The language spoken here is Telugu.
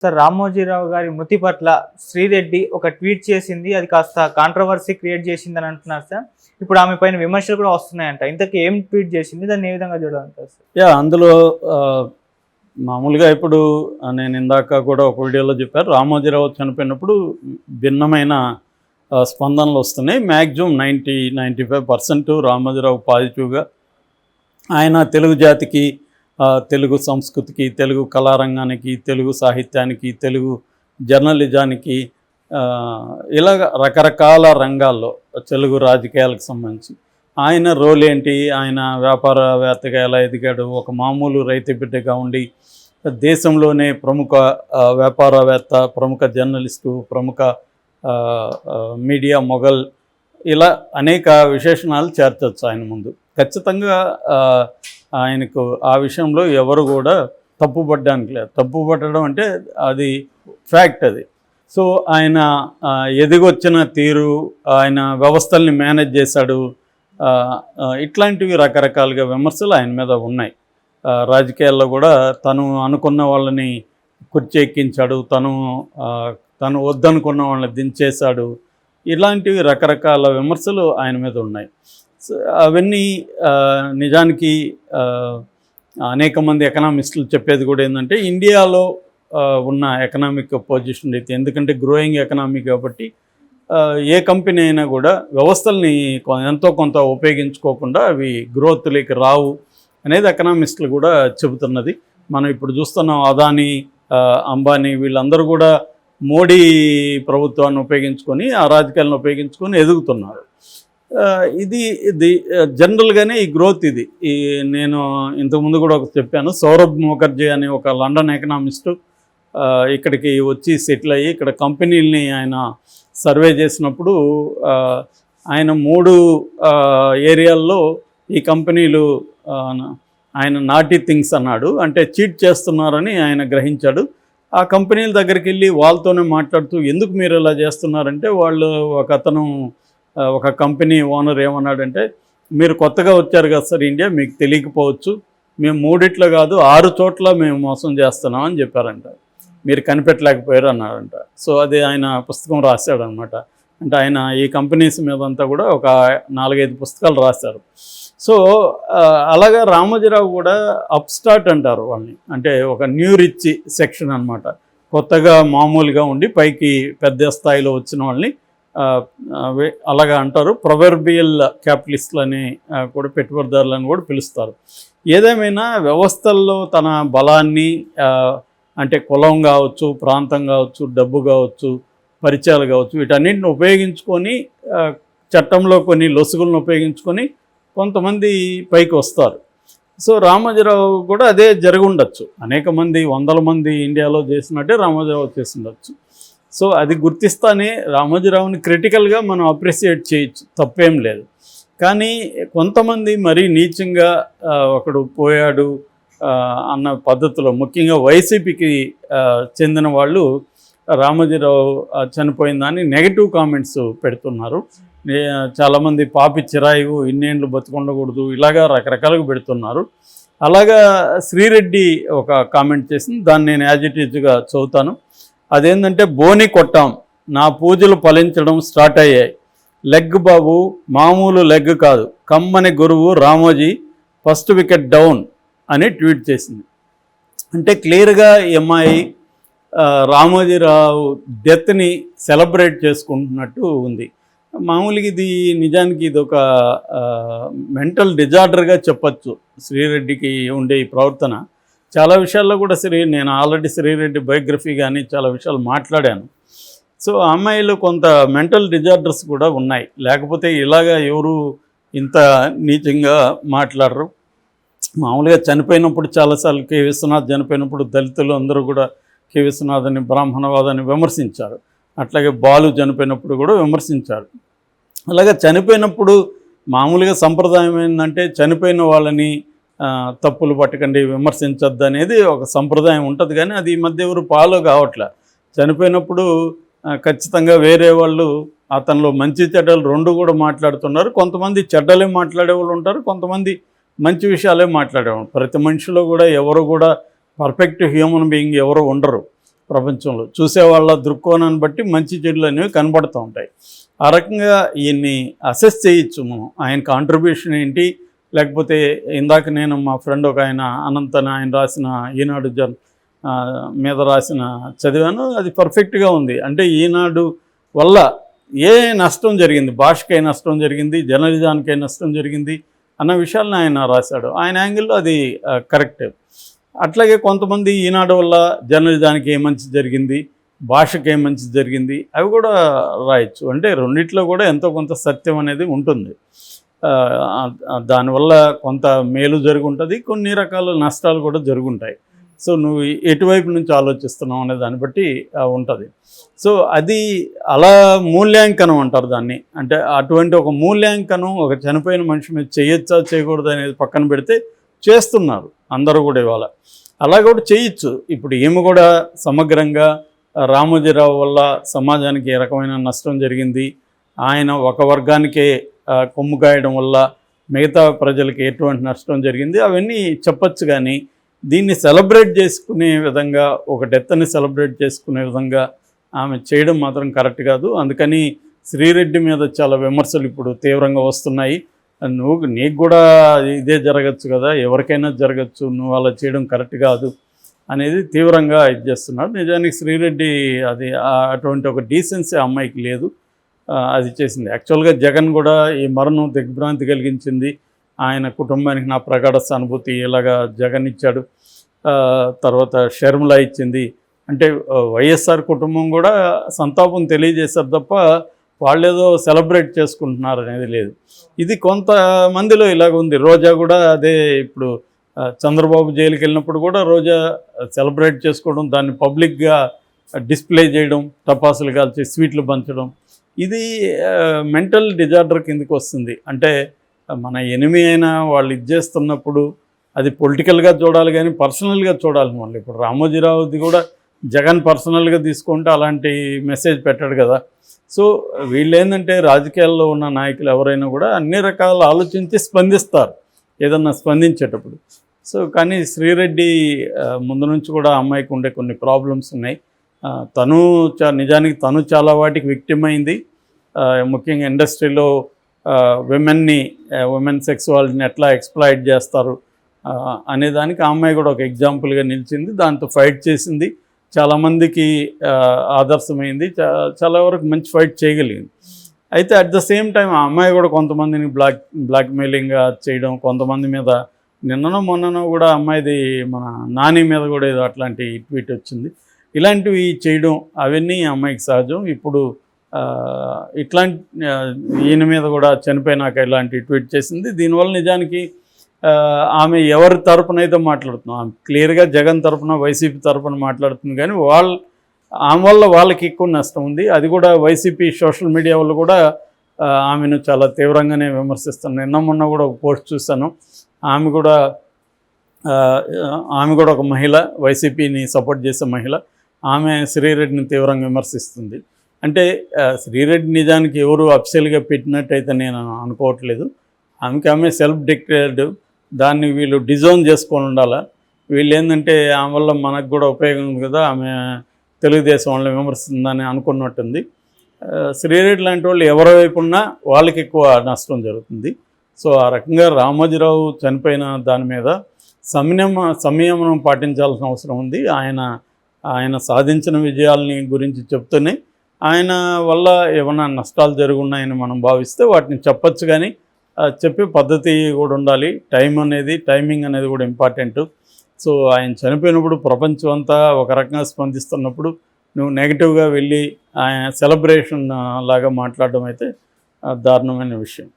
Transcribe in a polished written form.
సార్ రామోజీరావు గారి మృతి పట్ల శ్రీరెడ్డి ఒక ట్వీట్ చేసింది, అది కాస్త కాంట్రవర్సీ క్రియేట్ చేసిందని అంటున్నారు సార్. ఇప్పుడు ఆమె పైన విమర్శలు కూడా వస్తున్నాయంట. ఇంతకీ ఏం ట్వీట్ చేసింది, దాన్ని ఏ విధంగా చూడాలంటారు సార్? అందులో మామూలుగా ఇప్పుడు నేను ఇందాక కూడా ఒక వీడియోలో చెప్పారు, రామోజీరావు చనిపోయినప్పుడు భిన్నమైన స్పందనలు వస్తున్నాయి. మ్యాక్సిమం 95% రామోజీరావు పాజిటివ్గా, ఆయన తెలుగు జాతికి, తెలుగు సంస్కృతికి, తెలుగు కళారంగానికి, తెలుగు సాహిత్యానికి, తెలుగు జర్నలిజానికి, ఇలాగ రకరకాల రంగాల్లో తెలుగు రాజకీయాలకు సంబంధించి ఆయన రోల్ ఏంటి, ఆయన వ్యాపారవేత్తగా ఎలా ఎదిగాడు, ఒక మామూలు రైతు బిడ్డగా ఉండి దేశంలోనే ప్రముఖ వ్యాపారవేత్త, ప్రముఖ జర్నలిస్టు, ప్రముఖ మీడియా మొగల్, ఇలా అనేక విశేషణాలు చేర్చవచ్చు ఆయన ముందు. ఖచ్చితంగా ఆయనకు ఆ విషయంలో ఎవరు కూడా తప్పుపడడానికి లేదు. తప్పుపట్టడం అంటే అది ఫ్యాక్ట్ అది. సో ఆయన ఎదిగొచ్చిన తీరు, ఆయన వ్యవస్థల్ని మేనేజ్ చేశాడు, ఇట్లాంటివి రకరకాలుగా విమర్శలు ఆయన మీద ఉన్నాయి. రాజకీయాల్లో కూడా తను అనుకున్న వాళ్ళని కుర్చీ ఎక్కించాడు, తను వద్దనుకున్న వాళ్ళని దించేశాడు, ఇలాంటివి రకరకాల విమర్శలు ఆయన మీద ఉన్నాయి. అవన్నీ నిజానికి అనేక మంది ఎకనామిస్టులు చెప్పేది కూడా ఏంటంటే, ఇండియాలో ఉన్న ఎకనామిక్ పొజిషన్ అయితే, ఎందుకంటే గ్రోయింగ్ ఎకనామీ కాబట్టి ఏ కంపెనీ అయినా కూడా వ్యవస్థల్ని ఎంతో కొంత ఉపయోగించుకోకుండా అవి గ్రోత్లోకి రావు అనేది ఎకనామిస్టులు కూడా చెబుతున్నది. మనం ఇప్పుడు చూస్తున్నాం, అదానీ, అంబానీ వీళ్ళందరూ కూడా మోడీ ప్రభుత్వాన్ని ఉపయోగించుకొని, ఆ రాజకీయాలను ఉపయోగించుకొని ఎదుగుతున్నారు. ఇది జనరల్గానే ఈ గ్రోత్ ఇది. నేను ఇంతకుముందు కూడా చెప్పాను, సౌరభ్ ముఖర్జీ అనే ఒక లండన్ ఎకనామిస్టు ఇక్కడికి వచ్చి సెటిల్ అయ్యి ఇక్కడ కంపెనీలని ఆయన సర్వే చేసినప్పుడు ఆయన 3 ఏరియాల్లో ఈ కంపెనీలు ఆయన నాటీ థింగ్స్ అన్నాడు, అంటే చీట్ చేస్తున్నారని ఆయన గ్రహించాడు. ఆ కంపెనీల దగ్గరికి వెళ్ళి వాళ్ళతోనే మాట్లాడుతూ, ఎందుకు మీరు ఇలా చేస్తున్నారంటే, వాళ్ళు ఒక కంపెనీ ఓనర్ ఏమన్నాడంటే, మీరు కొత్తగా వచ్చారు కదా సార్ ఇండియా, మీకు తెలియకపోవచ్చు, మేము 3 కాదు 6 చోట్ల మేము మోసం చేస్తున్నాం అని చెప్పారంట, మీరు కనిపెట్టలేకపోయారు అన్నారంట. సో అది ఆయన పుస్తకం రాశాడనమాట. అంటే ఆయన ఈ కంపెనీస్ మీద అంతా కూడా ఒక 4-5 పుస్తకాలు రాశారు. సో అలాగా రామోజీరావు కూడా అప్స్టార్ట్ అంటారు వాళ్ళని, అంటే ఒక న్యూ రిచ్ సెక్షన్ అనమాట. కొత్తగా మామూలుగా ఉండి పైకి పెద్ద స్థాయిలో వచ్చిన వాళ్ళని అలాగా అంటారు. ప్రొవర్బియల్ క్యాపిటలిస్టులని కూడా, పెట్టుబడిదారులని కూడా పిలుస్తారు. ఏదేమైనా వ్యవస్థల్లో తన బలాన్ని, అంటే కులం కావచ్చు, ప్రాంతం కావచ్చు, డబ్బు కావచ్చు, పరిచయాలు కావచ్చు, వీటన్నింటిని ఉపయోగించుకొని, చట్టంలో కొన్ని లొసుగులను ఉపయోగించుకొని కొంతమంది పైకి వస్తారు. సో రామోజీరావు కూడా అదే జరిగి ఉండొచ్చు. అనేక మంది, 100 మంది ఇండియాలో చేసినట్టే రామోజీరావు చేసి ఉండొచ్చు. సో అది గుర్తిస్తానే రామోజీరావుని క్రిటికల్గా మనం అప్రిషియేట్ చేయొచ్చు, తప్పేం లేదు. కానీ కొంతమంది మరీ నీచంగా ఒకడు పోయాడు అన్న పద్ధతిలో, ముఖ్యంగా వైసీపీకి చెందిన వాళ్ళు రామోజీరావు చనిపోయిన దాన్ని నెగిటివ్ కామెంట్స్ పెడుతున్నారు. చాలామంది పాపి చిరాయివు, ఇన్నేళ్ళు బతుకుండకూడదు, ఇలాగా రకరకాలుగా పెడుతున్నారు. అలాగా శ్రీరెడ్డి ఒక కామెంట్ చేసింది, దాన్ని నేను యాజ్ ఇట్ ఈజ్గా చదువుతాను. అదేంటంటే, బోని కొట్టాం, నా పూజలు ఫలించడం స్టార్ట్ అయ్యాయి, లెగ్ బాబు మామూలు లెగ్ కాదు, కమ్మని గురువు రామోజీ, ఫస్ట్ వికెట్ డౌన్ అని ట్వీట్ చేసింది. అంటే క్లియర్గా ఈ అమ్మాయి రామోజీరావు డెత్ని సెలబ్రేట్ చేసుకుంటున్నట్టు ఉంది. మామూలుగా ఇది నిజానికి ఇది ఒక మెంటల్ డిజార్డర్గా చెప్పచ్చు శ్రీరెడ్డికి ఉండే ఈ ప్రవర్తన. చాలా విషయాల్లో కూడా నేను ఆల్రెడీ శ్రీరెడ్డి బయోగ్రఫీ కానీ చాలా విషయాలు మాట్లాడాను. సో ఆ అమ్మాయిలో కొంత మెంటల్ డిజార్డర్స్ కూడా ఉన్నాయి, లేకపోతే ఇలాగా ఎవరు ఇంత నీచంగా మాట్లాడరు. మామూలుగా చనిపోయినప్పుడు చాలాసార్లు కె విశ్వనాథ్ చనిపోయినప్పుడు దళితులు అందరూ కూడా కె విశ్వనాథ్ని, బ్రాహ్మణవాదాన్ని విమర్శించారు. అట్లాగే బాలు చనిపోయినప్పుడు కూడా విమర్శించారు. అలాగే చనిపోయినప్పుడు మామూలుగా సంప్రదాయం ఏంటంటే, చనిపోయిన వాళ్ళని తప్పులు పట్టకండి, విమర్శించద్దు అనేది ఒక సంప్రదాయం ఉంటుంది. కానీ అది ఈ మధ్య ఎవరు ఫాలో కావట్లే. చనిపోయినప్పుడు ఖచ్చితంగా వేరే వాళ్ళు అతనిలో మంచి చెడ్డలు 2 కూడా మాట్లాడుతున్నారు. కొంతమంది చెడ్డలే మాట్లాడే వాళ్ళు ఉంటారు, కొంతమంది మంచి విషయాలే మాట్లాడేవాళ్ళు. ప్రతి మనిషిలో కూడా ఎవరు కూడా పర్ఫెక్ట్ హ్యూమన్ బీయింగ్ ఎవరు ఉండరు. ప్రపంచంలో చూసే వాళ్ళ దృక్కోణాన్ని బట్టి మంచి చెడులు అనేవి కనబడుతూ ఉంటాయి. ఆ రకంగా ఈయన్ని అసెస్ చేయొచ్చు మనం, ఆయన కాంట్రిబ్యూషన్ ఏంటి. లేకపోతే ఇందాక నేను మా ఫ్రెండ్ ఒక ఆయన అనంత్ అని ఆయన రాసిన ఈనాడు మీద రాసిన చదివాను, అది పర్ఫెక్ట్గా ఉంది. అంటే ఈనాడు వల్ల ఏ నష్టం జరిగింది, భాషకే నష్టం జరిగింది, జర్నలిజానికే నష్టం జరిగింది అన్న విషయాలను ఆయన రాశాడు. ఆయన యాంగిల్లో అది కరెక్ట్. అట్లాగే కొంతమంది ఈనాడు వల్ల జర్నలిజానికి ఏ మంచి జరిగింది, భాషకి ఏ మంచి జరిగింది అవి కూడా రాయొచ్చు. అంటే రెండిట్లో కూడా ఎంతో కొంత సత్యం అనేది ఉంటుంది. దానివల్ల కొంత మేలు జరుగుంటుంది, కొన్ని రకాల నష్టాలు కూడా జరుగుంటాయి. సో నువ్వు ఎటువైపు నుంచి ఆలోచిస్తున్నావు అనే దాన్ని బట్టి ఉంటుంది. సో అది అలా మూల్యాంకనం అంటారు దాన్ని. అంటే అటువంటి ఒక మూల్యాంకనం ఒక చనిపోయిన మనిషి మీద చేయొచ్చా చేయకూడదు అనేది పక్కన పెడితే చేస్తున్నారు అందరూ కూడా ఇవాళ. అలా కూడా చేయొచ్చు. ఇప్పుడు ఈమె కూడా సమగ్రంగా రామోజీరావు వల్ల సమాజానికి ఏ రకమైన నష్టం జరిగింది, ఆయన ఒక వర్గానికే కొమ్ము కాయడం వల్ల మిగతా ప్రజలకి ఎటువంటి నష్టం జరిగింది అవన్నీ చెప్పచ్చు. కానీ దీన్ని సెలబ్రేట్ చేసుకునే విధంగా, ఒక డెత్ని సెలబ్రేట్ చేసుకునే విధంగా ఆమె చేయడం మాత్రం కరెక్ట్ కాదు. అందుకని శ్రీరెడ్డి మీద చాలా విమర్శలు ఇప్పుడు తీవ్రంగా వస్తున్నాయి. నీకు కూడా ఇదే జరగచ్చు కదా, ఎవరికైనా జరగచ్చు, నువ్వు అలా చేయడం కరెక్ట్ కాదు అనేది తీవ్రంగా ఇది చేస్తున్నాడు. నిజానికి శ్రీరెడ్డి అది అటువంటి ఒక డీసెన్సీ అమ్మాయికి లేదు, అది చేసింది. యాక్చువల్గా జగన్ కూడా ఈ మరణం దిగ్భ్రాంతి కలిగించింది, ఆయన కుటుంబానికి నా ప్రగాఢ సానుభూతి ఇలాగా జగన్ ఇచ్చాడు, తర్వాత షర్మిల ఇచ్చింది. అంటే వైఎస్ఆర్ కుటుంబం కూడా సంతాపం తెలియజేశారు తప్ప వాళ్ళేదో సెలబ్రేట్ చేసుకుంటున్నారు అనేది లేదు. ఇది కొంతమందిలో ఇలాగ ఉంది. రోజా కూడా అదే, ఇప్పుడు చంద్రబాబు జైలుకి వెళ్ళినప్పుడు కూడా రోజా సెలబ్రేట్ చేసుకోవడం, దాన్ని పబ్లిక్గా డిస్ప్లే చేయడం, టపాసులు కాల్చి స్వీట్లు పంచడం, ఇది మెంటల్ డిజార్డర్ కిందకి వస్తుంది. అంటే మన ఎనిమి అయినా వాళ్ళు ఇది చేస్తున్నప్పుడు అది పొలిటికల్గా చూడాలి కానీ పర్సనల్గా చూడాలి. మళ్ళీ ఇప్పుడు రామోజీరావుది కూడా జగన్ పర్సనల్గా తీసుకుంటే అలాంటి మెసేజ్ పెట్టాడు కదా. సో వీళ్ళు ఏంటంటే రాజకీయాల్లో ఉన్న నాయకులు ఎవరైనా కూడా అన్ని రకాల ఆలోచించి స్పందిస్తారు ఏదన్నా స్పందించేటప్పుడు. సో కానీ శ్రీరెడ్డి ముందు నుంచి కూడా అమ్మాయికి ఉండే కొన్ని ప్రాబ్లమ్స్ ఉన్నాయి. తను నిజానికి తను చాలా వాటికి విక్టిమ్ అయింది. ముఖ్యంగా ఇండస్ట్రీలో ఉమెన్ సెక్సువాలిటీని ఎట్లా ఎక్స్ప్లాయిట్ చేస్తారు అనేదానికి ఆ అమ్మాయి కూడా ఒక ఎగ్జాంపుల్గా నిలిచింది, దాంతో ఫైట్ చేసింది, చాలామందికి ఆదర్శమైంది, చాలా వరకు మంచి ఫైట్ చేయగలిగింది. అయితే అట్ ద సేమ్ టైం ఆ అమ్మాయి కూడా కొంతమందిని బ్లాక్మెయిలింగ్గా చేయడం, కొంతమంది మీద మొన్ననో కూడా అమ్మాయిది మన నాని మీద కూడా ఏదో అట్లాంటి ట్వీట్ వచ్చింది. ఇలాంటివి చేయడం అవన్నీ అమ్మాయికి సహజం. ఇప్పుడు ఇట్లాంటి ఈయన మీద కూడా చనిపోయినాక ఇలాంటి ట్వీట్ చేసింది. దీనివల్ల నిజానికి ఆమె ఎవరి తరపున అయితే మాట్లాడుతున్నాం, ఆమె క్లియర్గా జగన్ తరపున వైసీపీ తరపున మాట్లాడుతుంది. కానీ ఆమె వల్ల వాళ్ళకి ఎక్కువ నష్టం ఉంది. అది కూడా వైసీపీ సోషల్ మీడియా వాళ్ళు కూడా ఆమెను చాలా తీవ్రంగానే విమర్శిస్తున్నారు. మొన్న కూడా ఒక పోస్ట్ చూశాను, ఆమె కూడా ఒక మహిళ, వైసీపీని సపోర్ట్ చేసే మహిళ, ఆమె శ్రీరెడ్డిని తీవ్రంగా విమర్శిస్తుంది. అంటే శ్రీరెడ్డి నిజానికి ఎవరు అఫీషియల్గా పెట్టినట్టయితే నేను అనుకోవట్లేదు. ఆమె సెల్ఫ్ డిక్లేర్డ్, దాన్ని వీళ్ళు డిజోన్ చేసుకొని ఉండాలా. వీళ్ళు ఏంటంటే ఆమె వల్ల మనకు కూడా ఉపయోగం ఉంది కదా, ఆమె తెలుగుదేశం వాళ్ళని విమర్శిస్తుందని అనుకున్నట్టుంది. శ్రీరెడ్డి లాంటి వాళ్ళు ఎవరి వైపు ఉన్నా వాళ్ళకి ఎక్కువ నష్టం జరుగుతుంది. సో ఆ రకంగా రామోజీరావు చనిపోయిన దాని మీద సంయమనం పాటించాల్సిన అవసరం ఉంది. ఆయన సాధించిన విజయాలని గురించి చెప్తూనే ఆయన వల్ల ఏమైనా నష్టాలు జరుగున్నాయని మనం భావిస్తే వాటిని చెప్పచ్చు. కానీ చెప్పే పద్ధతి కూడా ఉండాలి, టైమింగ్ అనేది కూడా ఇంపార్టెంట్. సో ఆయన చనిపోయినప్పుడు ప్రపంచం అంతా ఒక రకంగా స్పందిస్తున్నప్పుడు నువ్వు నెగిటివ్గా వెళ్ళి ఆయన సెలబ్రేషన్ లాగా మాట్లాడడం అయితే దారుణమైన విషయం.